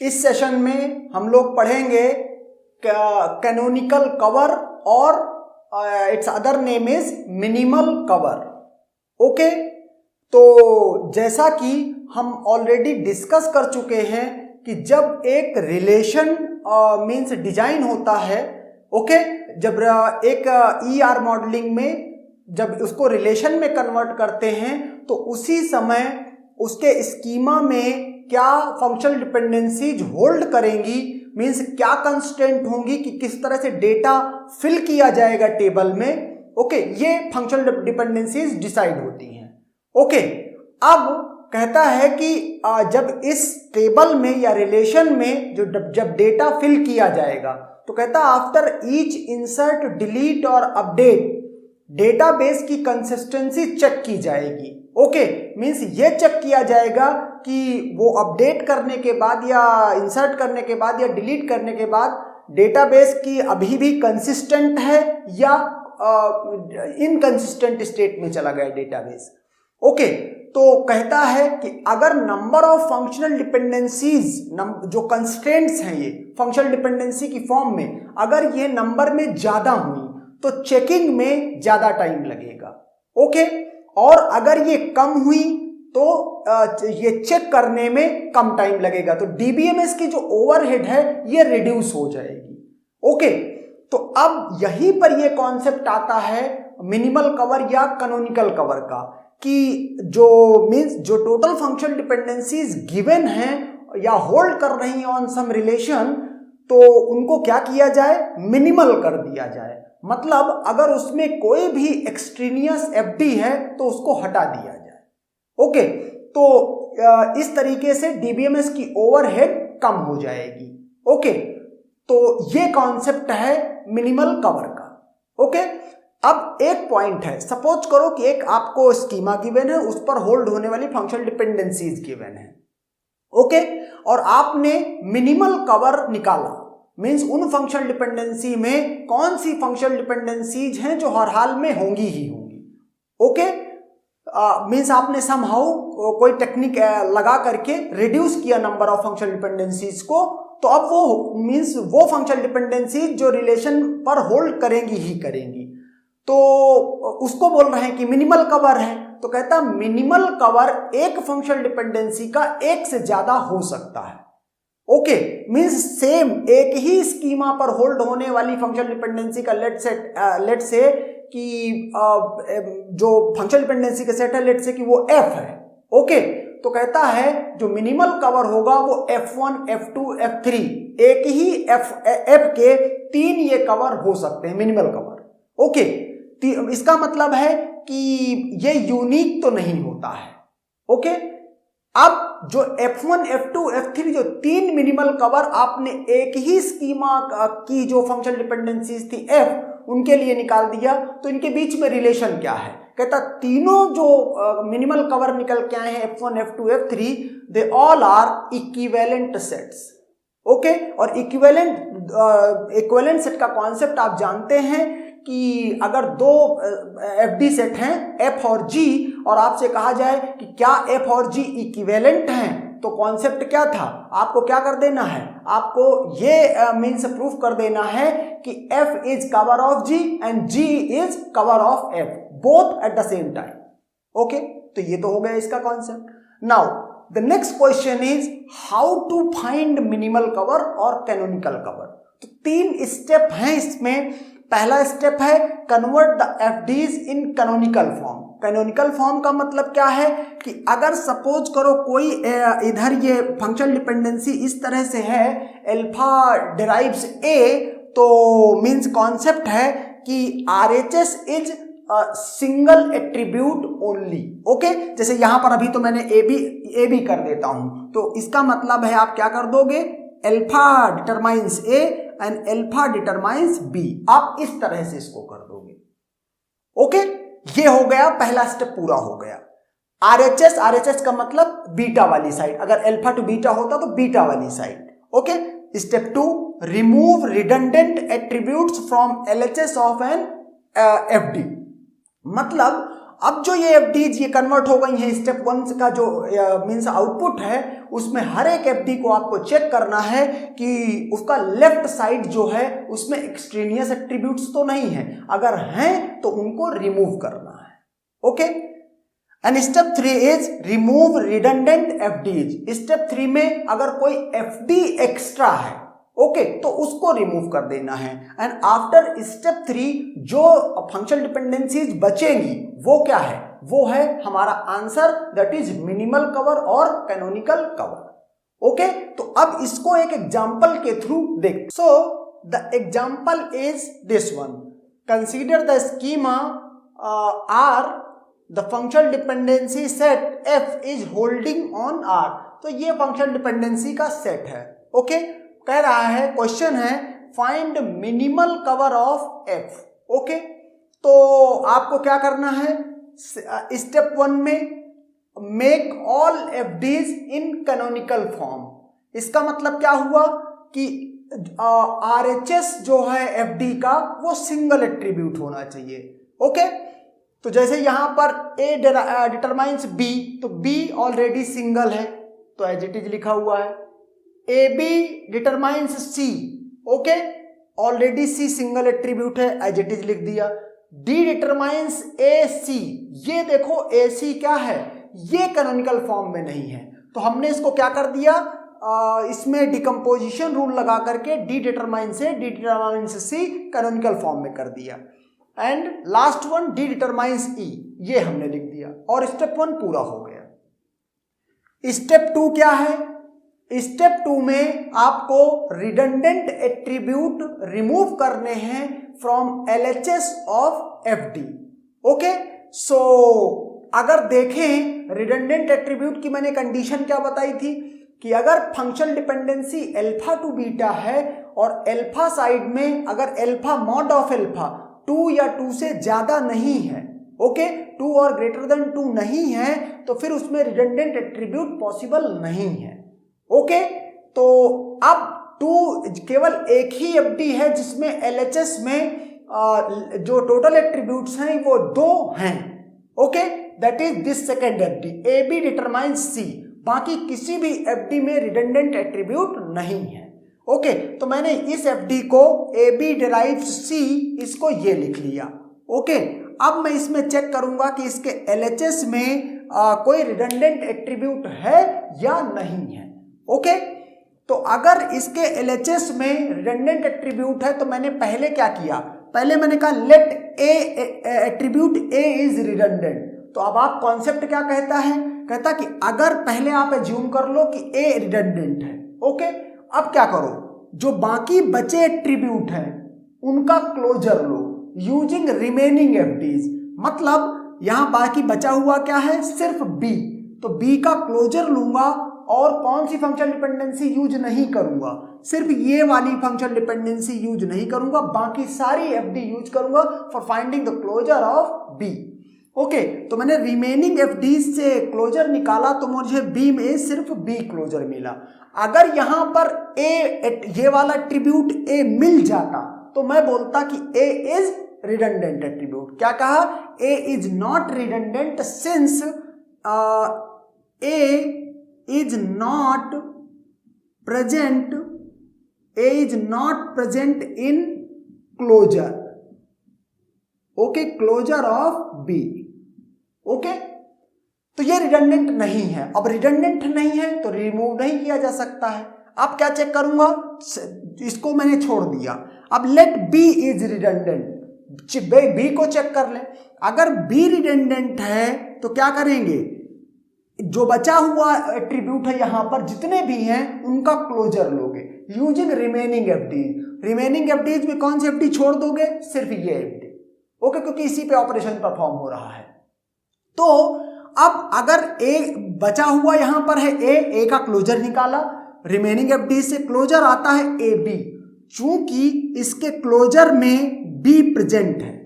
इस सेशन में हम लोग पढ़ेंगे कैनोनिकल कवर और it's other name is minimal cover. Okay, तो जैसा कि हम ऑलरेडी डिस्कस कर चुके हैं कि जब एक रिलेशन मीन्स डिजाइन होता है, ओके, जब एक ER मॉडलिंग में जब उसको रिलेशन में कन्वर्ट करते हैं तो उसी समय उसके स्कीमा में क्या फंक्शनल डिपेंडेंसीज होल्ड करेंगी, मीन्स क्या कंस्ट्रेंट होंगी कि किस तरह से डेटा फिल किया जाएगा टेबल में। ओके, ये फंक्शनल डिपेंडेंसीज डिसाइड होती हैं। ओके, अब कहता है कि जब इस टेबल में या रिलेशन में जब डेटा फिल किया जाएगा तो कहता है आफ्टर ईच इंसर्ट, डिलीट और अपडेट डेटाबेस की कंसिस्टेंसी चेक की जाएगी। ओके, मीन्स ये चेक किया जाएगा कि वो अपडेट करने के बाद या इंसर्ट करने के बाद या डिलीट करने के बाद डेटाबेस की अभी भी कंसिस्टेंट है या इनकंसिस्टेंट स्टेट में चला गया डेटाबेस। ओके, तो कहता है कि अगर नंबर ऑफ फंक्शनल डिपेंडेंसीज जो कंस्ट्रेंट्स हैं ये फंक्शनल डिपेंडेंसी की फॉर्म में, अगर ये नंबर में ज्यादा हुई तो चेकिंग में ज्यादा टाइम लगेगा। ओके, और अगर ये कम हुई तो ये चेक करने में कम टाइम लगेगा, तो DBMS की जो ओवरहेड है ये रिड्यूस हो जाएगी। ओके, तो अब यहीं पर ये कॉन्सेप्ट आता है मिनिमल कवर या कैनोनिकल कवर का, कि जो मीन्स जो टोटल फंक्शनल डिपेंडेंसीज गिवन हैं या होल्ड कर रही हैं ऑन सम रिलेशन, तो उनको क्या किया जाए, मिनिमल कर दिया जाए। मतलब अगर उसमें कोई भी एक्सट्रेनियस FD है तो उसको हटा दिया जाए। ओके, तो इस तरीके से DBMS की ओवरहेड कम हो जाएगी। ओके, तो ये कॉन्सेप्ट है मिनिमल कवर का। ओके, अब एक पॉइंट है, सपोज करो कि एक आपको स्कीमा गिवन है, उस पर होल्ड होने वाली फंक्शनल डिपेंडेंसीज गिवन है। ओके, और आपने मिनिमल कवर निकाला, मीन्स उन फंक्शनल डिपेंडेंसी में कौन सी फंक्शनल डिपेंडेंसीज हैं जो हर हाल में होंगी ही होंगी। ओके, मीन्स आपने समहाउ कोई टेक्निक लगा करके रिड्यूस किया नंबर ऑफ फंक्शनल डिपेंडेंसीज को, तो अब वो मीन्स वो फंक्शनल डिपेंडेंसीज जो रिलेशन पर होल्ड करेंगी ही करेंगी, तो उसको बोल रहे हैं कि मिनिमल कवर है। तो कहता है मिनिमल कवर एक फंक्शनल डिपेंडेंसी का एक से ज्यादा हो सकता है। ओके, मींस सेम एक ही स्कीमा पर होल्ड होने वाली फंक्शनल डिपेंडेंसी का लेट से कि जो फंक्शनल डिपेंडेंसी का सेट है, लेट से कि वो F है। ओके, तो कहता है जो मिनिमल कवर होगा वो F1, F2, F3, एक ही F के 3 ये कवर हो सकते हैं मिनिमल कवर। ओके, इसका मतलब है कि ये यूनिक तो नहीं होता है। ओके, अब जो F1, F2, F3 जो 3 मिनिमल कवर आपने एक ही स्कीमा की जो फंक्शनल डिपेंडेंसीज थी F, उनके लिए निकाल दिया, तो इनके बीच में रिलेशन क्या है। कहता तीनों जो मिनिमल कवर निकल के आए हैं F1, F2, F3, they all are equivalent sets. Okay, और इक्विवेलेंट सेट का कॉन्सेप्ट आप जानते हैं कि अगर दो FD सेट हैं F और G, और आपसे कहा जाए कि क्या F और G इक्विवेलेंट हैं, तो कॉन्सेप्ट क्या था, आपको क्या कर देना है, आपको ये मीन्स प्रूफ कर देना है कि F is cover of G and G is cover of F, both at the same time. Okay, तो ये तो हो गया इसका concept. Now the next question is how to find minimal cover और कैनोनिकल कवर। तो 3 स्टेप हैं इसमें। पहला स्टेप है convert the FDs in canonical form. Canonical form का मतलब क्या है कि अगर सपोज करो कोई इधर ये फंक्शनल डिपेंडेंसी इस तरह से है, अल्फा डिराइव्स A, तो मींस कॉन्सेप्ट है कि RHS is single attribute only. Okay, जैसे यहां पर अभी तो मैंने ए बी कर देता हूं, तो इसका मतलब है आप क्या कर दोगे, alpha determines A and alpha determines B, आप इस तरह से इसको कर दोगे। ओके, ये हो गया, पहला स्टेप पूरा हो गया। RHS का मतलब बीटा वाली साइड, अगर अल्फा टू बीटा होता तो बीटा वाली side. Okay, step 2, remove redundant attributes from LHS of an FD। मतलब अब जो ये एफडीज ये कन्वर्ट हो गई हैं, स्टेप 1 का जो मींस आउटपुट है उसमें हर एक एफडी को आपको चेक करना है कि उसका लेफ्ट साइड जो है उसमें एक्सट्रेनियस एट्रीब्यूट्स तो नहीं है, अगर हैं तो उनको रिमूव करना है। Okay, and step 3 is remove redundant FDs. Step 3 में अगर कोई एफडी एक्स्ट्रा है ओके तो उसको रिमूव कर देना है। एंड आफ्टर स्टेप 3 जो फंक्शनल डिपेंडेंसीज बचेंगी वो क्या है, वो है हमारा answer, that is minimal cover और कैनोनिकल कवर। ओके, तो अब इसको एक एग्जांपल के थ्रू देख। So the example is this one, consider the schema R, the functional dependency set F is holding on R. तो ये फंक्शनल डिपेंडेंसी का सेट है। ओके, कह रहा है, क्वेश्चन है find minimal cover of F. Okay, तो आपको क्या करना है, स्टेप 1 में मेक ऑल एफडीज इन कैनोनिकल फॉर्म। इसका मतलब क्या हुआ कि आरएचएस जो है एफडी का वो सिंगल एट्रीब्यूट होना चाहिए। ओके, तो जैसे यहां पर ए डिटरमाइंस बी, तो बी ऑलरेडी सिंगल है तो एज इट इज लिखा हुआ है। A B determines C, okay, already C single attribute है, एज इट इज लिख दिया। डी डिटरमाइंस ए सी, ये देखो ए सी क्या है, ये कैनोनिकल फॉर्म में नहीं है, तो हमने इसको क्या कर दिया, इसमें डिकम्पोजिशन रूल लगा करके D determines A, D determines C canonical form में कर दिया। And last one D determines E, ये हमने लिख दिया और स्टेप 1 पूरा हो गया। स्टेप 2 क्या है, स्टेप 2 में आपको रिडंडेंट एट्रीब्यूट रिमूव करने हैं from LHS of FD. Okay, so अगर देखें रिडंडेंट एट्रीब्यूट की मैंने कंडीशन क्या बताई थी कि अगर functional dependency alpha two beta है और अल्फा साइड में अगर अल्फा मॉड ऑफ अल्फा 2 या 2 से ज्यादा नहीं है, ओके, 2 और ग्रेटर देन 2 नहीं है, तो फिर उसमें रिडंडेंट एट्रीब्यूट पॉसिबल नहीं है। ओके, तो अब 2 केवल एक ही एफडी है जिसमें एलएचएस में जो टोटल एट्रीब्यूट्स हैं वो 2 हैं। Okay, that is this second FD, A B determines C, बाकी किसी भी एफडी में रिडंडेंट एट्रीब्यूट नहीं है। ओके, तो मैंने इस एफडी को ए बी डिराइव्स सी, इसको ये लिख लिया। ओके, अब मैं इसमें चेक करूंगा कि इसके एलएचएस में कोई रिडंडेंट एट्रीब्यूट है या नहीं है। ओके, तो अगर इसके एलएचएस में रिडंडेंट एट्रीब्यूट है तो मैंने पहले क्या किया, पहले मैंने कहा let a attribute A is redundant. तो अब आप कॉन्सेप्ट क्या कहता है, कहता कि अगर पहले आप एज्यूम कर लो कि ए रिडंडेंट है। ओके, अब क्या करो, जो बाकी बचे एट्रीब्यूट हैं उनका क्लोजर लो यूजिंग रिमेनिंग एफडीज। मतलब यहां बाकी बचा हुआ क्या है, सिर्फ बी, तो बी का क्लोजर लूंगा और कौन सी फंक्शनल डिपेंडेंसी यूज नहीं करूंगा, सिर्फ ये वाली फंक्शनल डिपेंडेंसी यूज नहीं करूंगा, बाकी सारी एफडी यूज करूंगा for finding the closure of B. Okay, तो मैंने रिमेनिंग एफडी से क्लोजर निकाला तो मुझे बी में सिर्फ बी क्लोजर मिला। अगर यहां पर ए, ये वाला एट्रीब्यूट ए मिल जाता तो मैं बोलता कि ए इज रिडंडेंट एट्रीब्यूट। क्या कहा, A is not redundant since A is not present in closure, okay, closure of B। okay, तो ये रिडंडेंट नहीं है। अब रिडंडेंट नहीं है तो रिमूव नहीं किया जा सकता है। अब क्या चेक करूंगा, इसको मैंने छोड़ दिया। अब let B is redundant, B को चेक कर ले। अगर बी रिडंडेंट है तो क्या करेंगे, जो बचा हुआ एट्रीब्यूट है यहां पर जितने भी हैं उनका क्लोजर लोगे using remaining FDs. Remaining FDs में कौन सी एफडी छोड़ दोगे, सिर्फ ये एफडी। ओके, क्योंकि इसी पे ऑपरेशन परफॉर्म हो रहा है। तो अब अगर ए बचा हुआ यहां पर है ए का क्लोजर निकाला, रिमेनिंग एफडी से क्लोजर आता है ए बी, चूंकि इसके क्लोजर में बी प्रेजेंट है।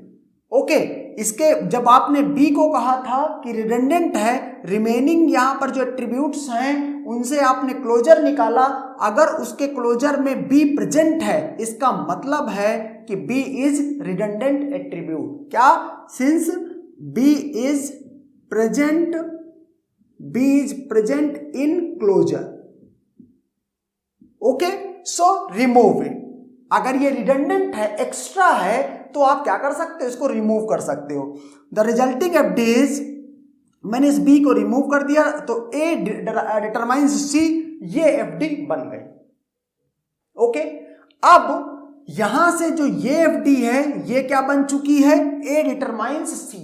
ओके, इसके जब आपने बी को कहा था कि रिडंडेंट है, रिमेनिंग यहां पर जो एट्रीब्यूट्स हैं उनसे आपने क्लोजर निकाला, अगर उसके क्लोजर में बी प्रेजेंट है इसका मतलब है कि बी इज रिडंडेंट एट्रीब्यूट। क्या, since B is present in closure. Okay, so remove it. अगर ये रिडंडेंट है, एक्स्ट्रा है, तो आप क्या कर सकते हो, इसको रिमूव कर सकते हो। द रिजल्टिंग एफडीज, मैंने इस बी को रिमूव कर दिया तो ए डिटरमाइंस सी, ये एफडी बन गई। ओके, अब यहां से जो ये एफडी है ये क्या बन चुकी है, ए डिटरमाइंस सी।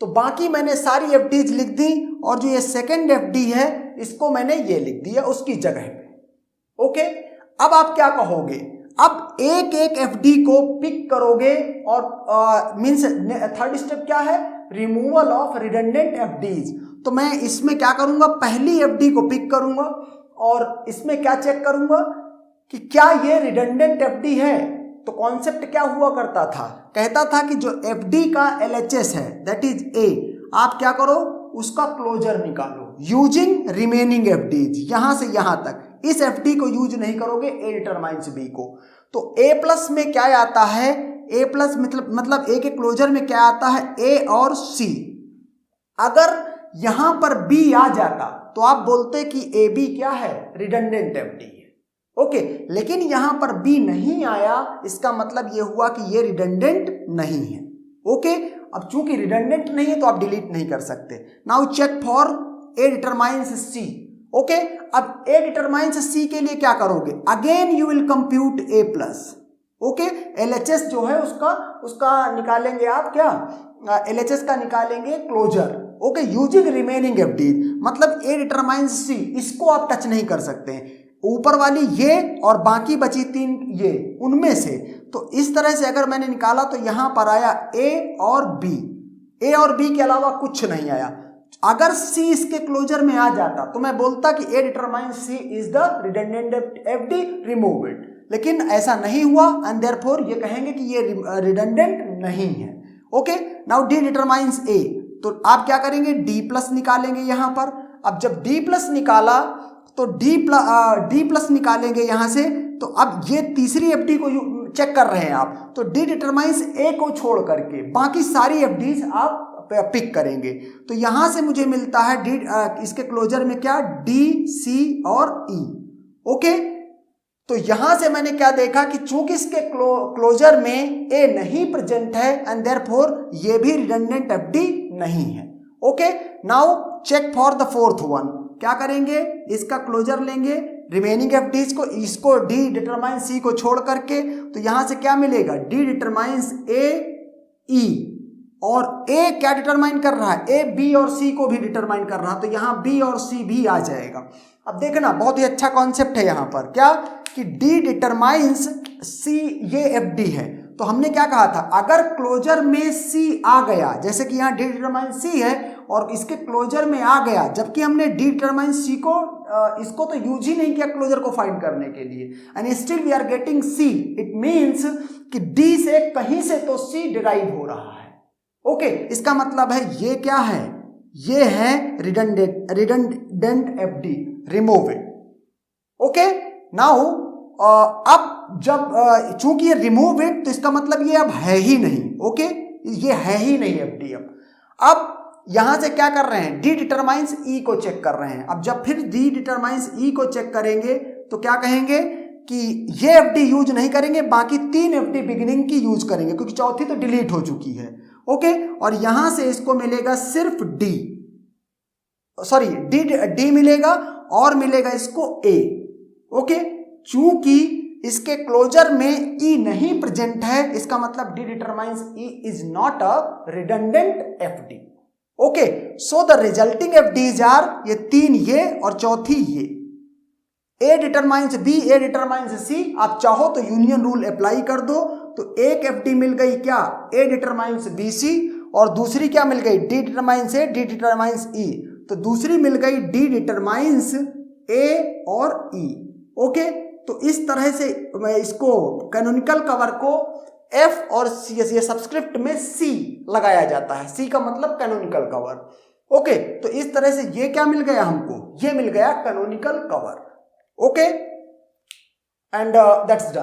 तो बाकी मैंने सारी एफडीज लिख दी और जो ये सेकेंड एफडी है इसको मैंने ये लिख दिया उसकी जगह पे। ओके, अब आप क्या कहोगे, अब एक एक एफडी को पिक करोगे और मींस थर्ड स्टेप क्या है, रिमूवल ऑफ रिडंडेंट एफडीज। तो मैं इसमें क्या करूंगा, पहली एफडी को पिक करूंगा और इसमें क्या चेक करूंगा कि क्या ये रिडंडेंट एफडी है। तो कॉन्सेप्ट क्या हुआ करता था, कहता था कि जो एफडी का एलएचएस है दैट इज ए, आप क्या करो उसका क्लोजर निकालो यूजिंग रिमेनिंग एफडीज, यहां से यहां तक। इस एफडी को यूज नहीं करोगे, ए डिटरमाइंस बी को। तो ए प्लस में क्या आता है, ए प्लस मतलब ए के क्लोजर में क्या आता है, ए और सी। अगर यहां पर बी आ जाता तो आप बोलते कि ए बी क्या है, रिडंडेंट एफडी है। ओके, लेकिन यहां पर बी नहीं आया, इसका मतलब यह हुआ कि ये रिडंडेंट नहीं है। ओके, अब चूंकि रिडंडेंट नहीं है तो आप डिलीट नहीं कर सकते। Now check for A determines C. Okay, अब ए डिटरमाइंस सी के लिए क्या करोगे, again you will compute A plus. Okay, LHS जो है उसका निकालेंगे आप, क्या एलएचएस का निकालेंगे closure. Okay, using remaining FD, मतलब ए डिटरमाइंस सी, इसको आप टच नहीं कर सकते, ऊपर वाली ये और बाकी बची तीन ये, उनमें से। तो इस तरह से अगर मैंने निकाला तो यहां पर आया ए और बी, ए और बी के अलावा कुछ नहीं आया। अगर सी इसके क्लोजर में आ जाता तो मैं बोलता कि A determines C is the redundant FD, remove it. लेकिन ऐसा नहीं हुआ एंड देयरफॉर ये कहेंगे कि ये रिडंडेंट नहीं है। ओके, नाउ डी डिटरमाइंस ए, तो आप क्या करेंगे, डी प्लस निकालेंगे यहां पर। अब जब डी प्लस निकाला तो डी प्लस निकालेंगे यहां से, तो अब ये तीसरी एफडी को चेक कर रहे हैं आप, तो डी डिटरमाइंस ए को छोड़ करके बाकी सारी एफडीज आप पिक करेंगे। तो यहां से मुझे मिलता है डी, इसके क्लोजर में क्या, डी, सी और ई। ओके, तो यहां से मैंने क्या देखा कि चूंकि इसके क्लोजर में ए नहीं प्रेजेंट है एंड देयरफॉर ये भी रिडंडेंट एफडी नहीं है। Okay, now check for the fourth one. क्या करेंगे, इसका क्लोजर लेंगे, रिमेनिंग एफडीज को, इसको डी डिटरमाइंस सी को छोड़ करके, तो यहां से क्या मिलेगा, डी डिटरमाइंस ए ई, और ए क्या डिटरमाइन कर रहा है, ए बी और सी को भी डिटरमाइन कर रहा है, तो यहां बी और सी भी आ जाएगा। अब देखना बहुत ही अच्छा कॉन्सेप्ट है यहां पर, क्या कि डी डिटरमाइंस सी, ये एफडी है। तो हमने क्या कहा था, अगर क्लोजर में सी आ गया, जैसे कि यहाँ डी डिटरमाइंस सी है और इसके क्लोजर में आ गया, जबकि हमने डी डिटरमाइंस सी को इसको तो यूज ही नहीं किया क्लोजर को फाइंड करने के लिए, and still we are getting C, it means कि डी से कहीं से तो सी डिराइव हो रहा है। ओके, इसका मतलब है ये क्या है, ये है redundant FD, remove it. Okay, now अब जब चूंकि ये रिमूव इट, तो इसका मतलब ये अब है ही नहीं। ओके, ये है ही नहीं एफडी। अब यहां से क्या कर रहे हैं, डी डिटरमाइंस ई को चेक कर रहे हैं। अब जब फिर डी डिटरमाइंस ई को चेक करेंगे तो क्या कहेंगे कि ये एफडी यूज नहीं करेंगे, बाकी तीन एफडी बिगिनिंग की यूज करेंगे, क्योंकि चौथी तो डिलीट हो चुकी है। ओके, और यहां से इसको मिलेगा सिर्फ डी, सॉरी डी मिलेगा और मिलेगा इसको ए। ओके, चूंकि इसके क्लोजर में ई नहीं प्रेजेंट है, इसका मतलब D determines E is not a redundant FD. Okay, so the resulting FDs are, ये तीन ये और चौथी ये, A determines B, A determines C. आप चाहो तो यूनियन रूल अप्लाई कर दो, तो एक एफडी मिल गई क्या, ए डिटरमाइंस बी सी, और दूसरी क्या मिल गई, D determines A, D determines ई, तो दूसरी मिल गई डी डिटरमाइंस ए और ई। ओके, तो इस तरह से इसको कैनोनिकल कवर को एफ और सी, ये सब्सक्रिप्ट में सी लगाया जाता है, सी का मतलब कैनोनिकल कवर। ओके, तो इस तरह से ये क्या मिल गया हमको, ये मिल गया canonical cover. Okay, and that's done.